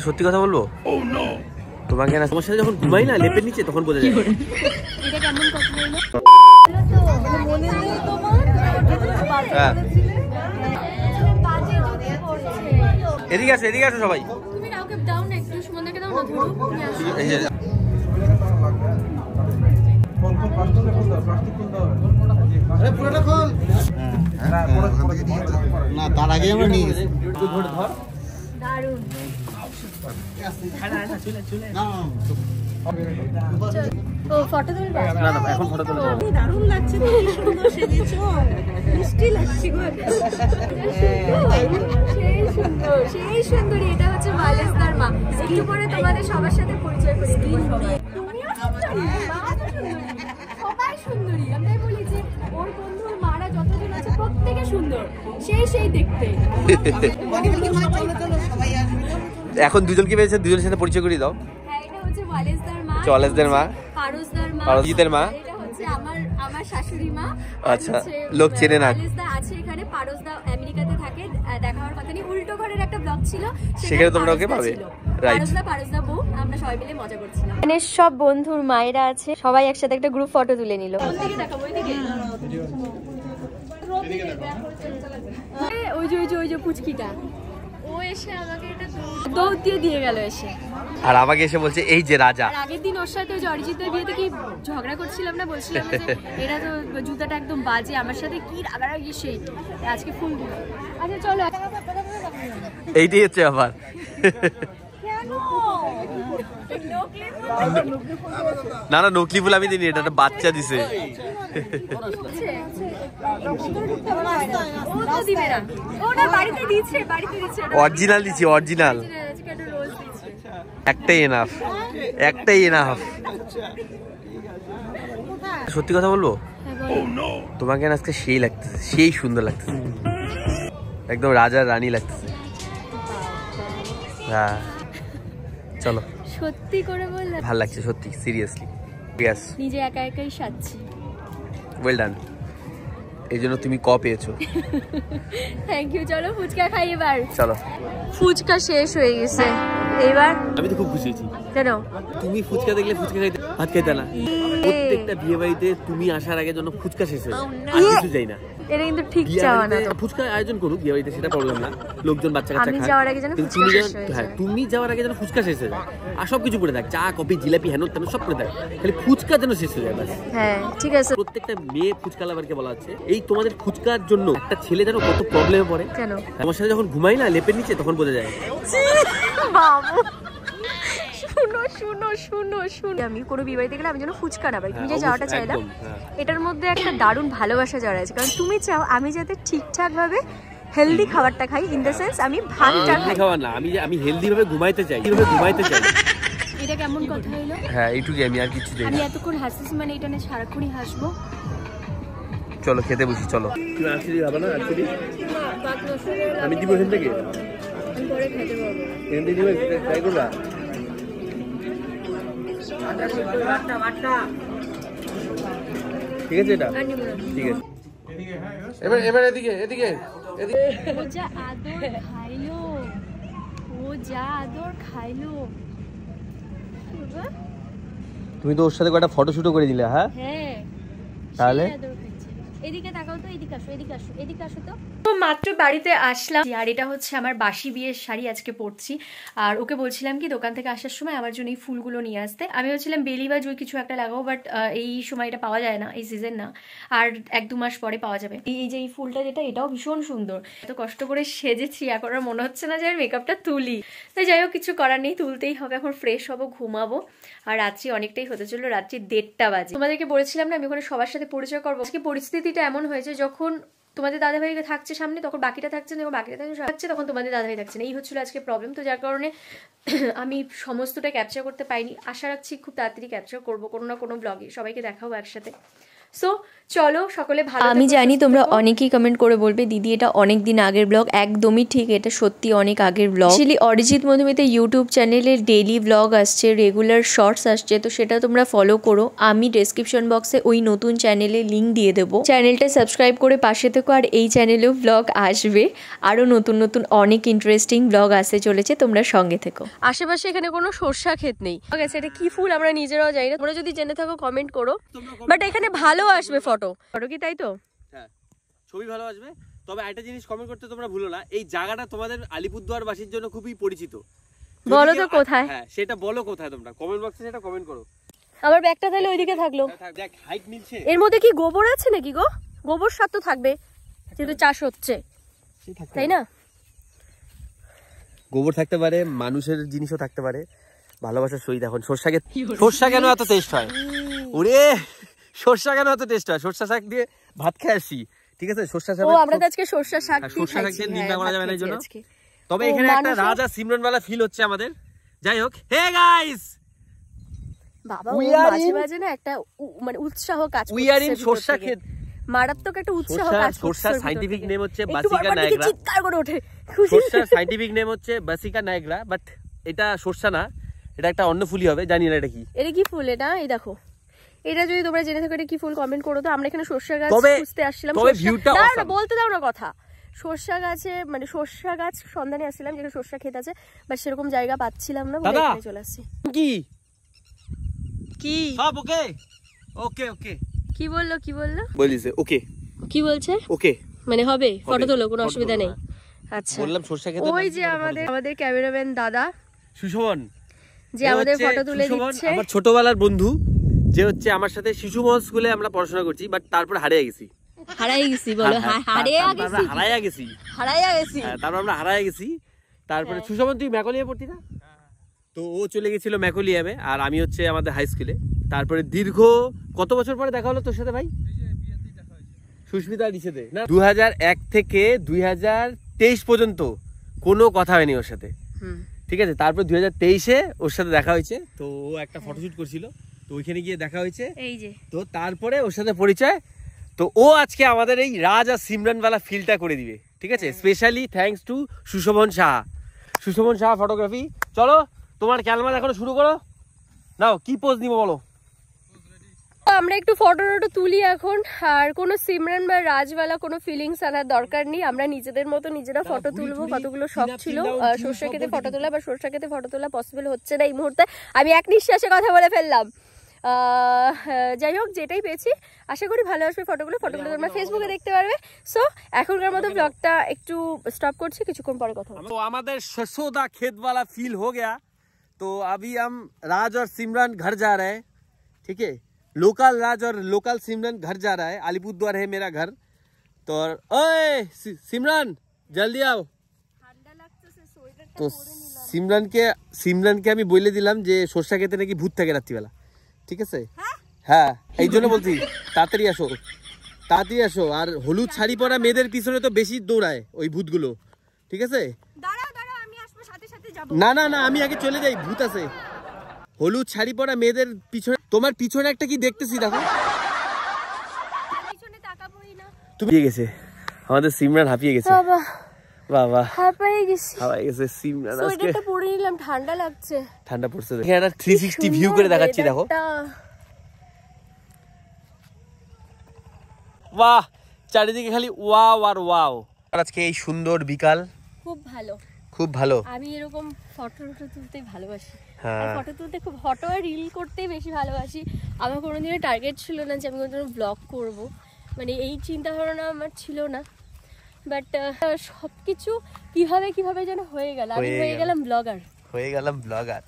সত্যি কথা বলবো, তোমাকে না তোমার সাথে যখন ঘুমাই না লেপের নিচে তখন বোঝা যায়। এটা কেমন কথা হলো? মনে নেই তোমার? এদিকে আছে, এদিকে আছে সবাই। তুমি কাউকে দাও না, একটু সুমনদাকে দাও না, ধরো তুমি আসো। এই যে আরে পুরোটা খোল। না তার আগে আমরা নিয়ে গেছি। তুই ধর ধর। দারুণ। ও ফটো তুলবা? না না এখন ফটো তুলবো। দারুণ লাগছে, তো কি সুন্দর সেজেছো, মিষ্টি লাগছে গো। সেই সুন্দর, সেই সুন্দরী। এটা হচ্ছে ওয়ালেসদার মা। একটু পরে তোমাদের সবার সাথে পরিচয় করে দিই। তুমিও সুন্দরী, মাও সুন্দরী, সবাই সুন্দরী। আমি বলি যে ওর বন্ধুর মারা যতজন আছে প্রত্যেকে সুন্দর, সেই দেখতে। এখন দুজনকে পেয়েছে, দুজনের সাথে পরিচয় করে দাও। হ্যাঁ, এটা হচ্ছে ওয়ালেসদার মা, ওয়ালেসদার মা, পারসদার মা, পারসজিতের মা। এটা হচ্ছে আমার শাশুড়ি মা। আচ্ছা, লোক চেনে না। ওয়ালেসদা আছে এখানে, পারসদা আমেরিকাতে থাকে, দেখা হওয়ার কথা নেই। উল্টো ঘরের একটা ব্লগ ছিল, সেখানে তোমরা ওকে পাবে। রাইট, পারসদা বউ, আমরা সবাই মিলে মজা করছিলাম। মানে সব বন্ধুর মায়েরা আছে, সবাই একসাথে একটা গ্রুপ ফটো তুলে নিল। কোন দিকে দেখাবো? ওই যে পুচকিটা, ও এসে আমাকে এটা দৌড় দিয়ে গেল এসে। আর আমাকে এসে বলছে এই যে রাজা। আর আগের দিন ওর সাথে ওই অরিজিতের বিয়েতে কি ঝগড়া করছিলাম না, বলছিলাম যে এরা তো জুতাটা একদম বাজে, আমার সাথে কি রাগারাগি সেই। আজকে ফুল দিল। আচ্ছা চলো, এইটাই হচ্ছে আবার। না না নকলি ফুল আমি দিইনি, এটা একটা বাচ্চা দিছে। অরিজিনাল দিচ্ছি, অরিজিনাল। একটাই এনাফ, একটাই এনাফ। সত্যি কথা বলবো, তোমাকে আজকে সেই লাগতেছে, সেই সুন্দর লাগতেছে, একদম রাজার রানী লাগতেছে। হ্যাঁ চলো, সত্যি করে বললে ভালো লাগছে সত্যি, সিরিয়াসলি। ইয়েস, নিজে একা একাই সাজছি। ওয়েল ডান, এই জন্য তুমি ক পেয়েছো। Thank you. চলো ফুচকা খাই এবার। চলো। ফুচকা শেষ হয়ে গেছে এবার। আমি তো খুব খুশি হয়েছি। কেন? তুমি ফুচকা দেখলে ফুচকা খাইতে, ভাত খাইতে না। প্রত্যেকটা বিয়ে বাড়িতে তুমি আসার আগে জন্য ফুচকা শেষ হয়ে যায়, আর কিছু চাই না। এটা কিন্তু ঠিক চাওয়া না। ফুচকা আয়োজন করুক বিয়ে বাড়িতে, সেটা প্রবলেম না, লোকজন বাচ্চা কাচ্চা আমি খায়। যাওয়ার আগে যেন ফুচকা শেষ হয়ে যায়। হ্যাঁ, তুমি যাওয়ার আগে যেন ফুচকা শেষ হয়ে যায়, আর সবকিছু করে দেখ, চা কফি জিলাপি হেন তেন সব করে দেখ, খালি ফুচকা যেন শেষ হয়ে যায় ব্যাস। হ্যাঁ ঠিক আছে। প্রত্যেকটা মেয়ে ফুচকা লাভারকে বলা হচ্ছে, এই তোমাদের ফুচকার জন্য একটা ছেলে যেন কত প্রবলেমে পড়ে। কেন? আমার সাথে যখন ঘুমাই না লেপের নিচে তখন বোঝা যায়। বাবু শুনো, আমি কোনো বিয়ে বাড়িতে গেলে আমি যেন ফুচকা না পাই, তুমি যে যাওয়াটা চাইলাম, এটার মধ্যে একটা দারুণ ভালোবাসা জড়া আছে। কারণ তুমি চাও আমি যাতে ঠিকঠাক ভাবে হেলদি খাবারটা খাই, ইন দ্য সেন্স আমি ভাতটা খাই। খাওয়া না, আমি হেলদি ভাবে ঘুমাইতে চাই, এটা কেমন কথা হলো? হ্যাঁ এইটুকুই, আমি আর কিছু চাই না। আমি এতক্ষণ হাসতেছি মানে এটা না সারাক্ষণই হাসবো। চলো খেতে বসি, চলো। তুমি আসলি হবে না, আসলি আমি দিব এখান থেকে, আমি পরে খেতে পারবো। এখান থেকে দিবে, ট্রাই করবা। ঠিক আছে, এটা ঠিক আছে। এবার এদিকে এদিকে এদিকে। ও যা আদর খাইলো। তুমি তো ওর সাথে একটা ফটোশুটও করে দিলে। হ্যাঁ তাহলে এদিকে তাকাও তো, এদিকে আসো তো। মাত্র বাড়িতে আসলাম, আর এটা হচ্ছে আমার বাসি বিয়ের শাড়ি আজকে পরছি। আর ওকে বলছিলাম কি দোকান থেকে আসার সময় আমার জন্য এই ফুলগুলো নিয়ে আসতে। আমি বলছিলাম বেলি বা জুই কিছু একটা লাগাবো, বাট এই সময় এটা পাওয়া যায় না, এই সিজন না, আর 1-2 মাস পরে পাওয়া যাবে। এই যে এই ফুলটা যেটা, এটাও ভীষণ সুন্দর। এত কষ্ট করে সেজেছি, এখন আর মনে হচ্ছে না যে আর মেকআপটা তুলি। তাই যাই হোক, কিছু করার নেই, তুলতেই হবে। এখন ফ্রেশ হবো, ঘুমাবো। আর রাত্রি অনেকটাই হতে চললো, রাত্রি 1:30 বাজে। তোমাদেরকে বলেছিলাম না আমি ওখানে সবার সাথে পরিচয় করবো। আজকে পরিস্থিতিটা এমন হয়েছে, যখন তোমাদের দাদাভাই থাকছে সামনে তখন বাকিটা থাকছে না, যখন বাকিটা থাকছে তখন তোমাদের দাদাভাই থাকছে না। এই হচ্ছিল আজকে প্রবলেম। তো যার কারণে আমি সমস্তটা ক্যাপচার করতে পাইনি। আশা রাখছি খুব তাড়াতাড়ি ক্যাপচার করবো কোনো না কোনো ব্লগে, সবাইকে দেখাবো একসাথে। সো চলো সকলে ভালো। আমি জানি তোমরা অনেকেই কমেন্ট করে বলবে দিদি এটা অনেক দিন আগের ব্লগ। একদমই ঠিক, এটা সত্যি অনেক আগের blog. Actually Arijit Madhumita YouTube চ্যানেলে ডেইলি ব্লগ আসছে, রেগুলার শর্টস আসছে, তো সেটা তোমরা ফলো করো। আমি ডেসক্রিপশন বক্সে ওই নতুন চ্যানেলে লিঙ্ক দিয়ে দেবো, চ্যানেলটা সাবস্ক্রাইব করে পাশে থেকো। আর এই চ্যানেলেও ব্লগ আসবে, আরও নতুন নতুন অনেক ইন্টারেস্টিং ব্লগ আসতে চলেছে, তোমরা সঙ্গে থেকো। আশেপাশে এখানে কোনো সরষা ক্ষেত নেই, ঠিক আছে? এটা কি ফুল আমরা নিজেরাও জানি না, তোমরা যদি জেনে থাকো কমেন্ট করো। বাট এখানে ভালো আসবে ফটো কি, তাই তো? হ্যাঁ, ছবি ভালো আসবে। তবে একটা জিনিস কমেন্ট করতে তোমরা ভুলো না, এই জায়গাটা তোমাদের আলিপুরদুয়ারবাসীর জন্য খুবই পরিচিত। বলো তো কোথায়? হ্যাঁ, সেটা বলো কোথায়, তোমরা কমেন্ট বক্সে সেটা কমেন্ট করো। আমার ব্যাগটা তাহলে ওইদিকে থাকলো। দেখ হাইট নিচ্ছে। এর মধ্যে কি গোবর আছে নাকি গো? গোবর সার তো থাকবে, যেহেতু চাষ হচ্ছে, তাই না? গোবর থাকতে পারে, মানুষের জিনিসও থাকতে পারে, ভালোবাসার সহিত। এখন সরষা কেন এত টেস্ট হয়? ওরে সরষা কেন এত টেস্ট হয়? সরষা শাক দিয়ে ভাত খেয়ে আসি, ঠিক আছে? সরষা শাক, আমরা তো আজকে সরষা শাক দিয়ে নিন্দা করা যাবে না এর জন্য। তবে এখানে একটা রাজা সিমরনওয়ালা ফিল হচ্ছে আমাদের। যাই হোক, হে গাইস, বাবা মাঝে মাঝে না একটা মানে উৎসাহ কাজ করছে। উই আর ইন সরষা ক্ষেত, মারাত্মক একটা উৎসাহ কাজ করছে। সরষার সাইন্টিফিক নেম হচ্ছে বাসিকা নায়গ্রা। চিৎকার করে ওঠে। সরষার সাইন্টিফিক নেম হচ্ছে বাসিকা নায়গ্রা, বাট এটা সরষা না, এটা একটা অন্য ফুলই হবে, জানি না এটা কি। এটা কি ফুল? এটা এই দেখো, এটা যদি তোমরা জেনে থাকো এটা কি ফুল কমেন্ট করো তো। আমরা এখানে সরষা গাছ খুঁজতে আসছিলাম। তবে ভিউটা না, বলতে দাও না কথা। সরষা গাছে মানে সরষা গাছ সন্ধানে আসছিলাম, যেখানে সরষা ক্ষেত আছে, বাট সেরকম জায়গা পাচ্ছিলাম না, বলে এখানে চলে আসছি। কি কি সব ওকে ওকে ওকে কি বললো? কি বললো? বলিছে ওকে। কি বলছে? ওকে মানে হবে, ফটো তোলো, কোনো অসুবিধা নেই। আচ্ছা, বললাম সরষা ক্ষেত। ওই যে আমাদের ক্যামেরাম্যান দাদা সুশোভন, যে আমাদের ফটো তুলে দিচ্ছে, আমার ছোটবেলার বন্ধু, যে হচ্ছে আমার সাথে শিশুমহল স্কুলে আমরা পড়াশোনা করছি, বাট তারপর হারিয়ে গেছি। বলো তারপর আমরা হারিয়ে গেছি। তারপরে সুশোভন, তুই ম্যাকলিয়ামে পড়তি না? তো ও চলে গেছিল ম্যাকলিয়ামে, আর আমি হচ্ছে আমাদের হাই স্কুলে। তারপরে দীর্ঘ কত বছর পরে দেখা হলো তোর সাথে ভাই? সুস্মিতা দিছেতে না, 2001 থেকে 2023 পর্যন্ত কোনো কথা হয়নি ওর সাথে, ঠিক আছে? তারপর 2023-এ ওর সাথে দেখা হয়েছে। তো ও একটা ফটোশুট করছিল, তো ওইখানে গিয়ে দেখা হয়েছে। এই যে, তো তারপরে ওর সাথে পরিচয়। তো ও আজকে আমাদের এই রাজ আর সিমরানওয়ালা ফিলটা করে দিবে, ঠিক আছে? Specially thanks to Sushovan Saha. Sushovan Saha photography. চলো তোমার ক্যামেরা এখনো শুরু করো, নাও কি পোজ নিব বলো। আমরা একটু ফটো তুলি এখন। আর কোনো সিমরান বা রাজওয়ালা কোনো ফিলিংস আনার দরকার নেই, আমরা নিজেদের মতো নিজেরা ফটো তুলবো। কতগুলো শখ ছিল সরষা খেতে ফটো তোলা, বা সরষা খেতে ফটো তোলা পসিবল হচ্ছে না এই মুহূর্তে। আমি এক নিঃশ্বাসে কথা বলে ফেললাম। যাই হোক, যেটাই পেয়েছি আশা করি ভালো আসবে ফটোগুলো তোমরা ফেসবুকে দেখতে পারবে। সো এখনকার মতো ব্লগটা একটু স্টপ করছি, কিছুক্ষণ পরে কথা হবে। তো আমাদের सरसोदा खेत वाला फील हो गया, तो अभी हम राज और सिमरन घर जा रहे हैं, ठीक है? लोकल राज और लोकल सिमरन घर जा रहा है। अलीपुरद्वार है मेरा घर। तो ओए सिमरन जल्दी आओ। तो सिमरन के আমি বলে দিলাম যে সরষা খেতে নাকি ভূত থাকে রাত্রিবেলা, ঠিক আছে? হ্যাঁ, এই জন্য বলছি তাড়াতাড়ি আসো। আর হলুদ শাড়ি পরা মেয়েদের পিছনে তো বেশি দৌড়ায় ওই ভূতগুলো, ঠিক আছে? না না না, আমি আগে চলে যাই, ভূত আছে। হলুদ শাড়ি পরা মেয়েদের পিছনে, তোমার পিছনে একটা কি দেখতেছি, দেখো। তুমি গেছে আমাদের সিমরান, হাঁপিয়ে গেছে বাবা, হাঁপিয়ে গেছে সিমরান। আজকে পরে নিলাম, ঠান্ডা লাগছে। ঠান্ডা পড়ছে। এখানে একটা 360 ভিউ করে দেখাচ্ছি, দেখো। বাহ, চারিদিকে খালি ওয়াও আর ওয়াও। আজকে এই সুন্দর বিকাল খুব ভালো। আমি এরকম ফটো তুলতে ভালোবাসি, ফটো তুলতে খুব, ফটো আর রিল করতে বেশি ভালোবাসি। আমার কোনোদিনও টার্গেট ছিল না যে আমি কোনোদিনও ব্লগ করব, মানে এই চিন্তা ধারণা আমার ছিল না। বাট সবকিছু কিভাবে যেন হয়ে গেল, আমি হয়ে গেলাম ব্লগার।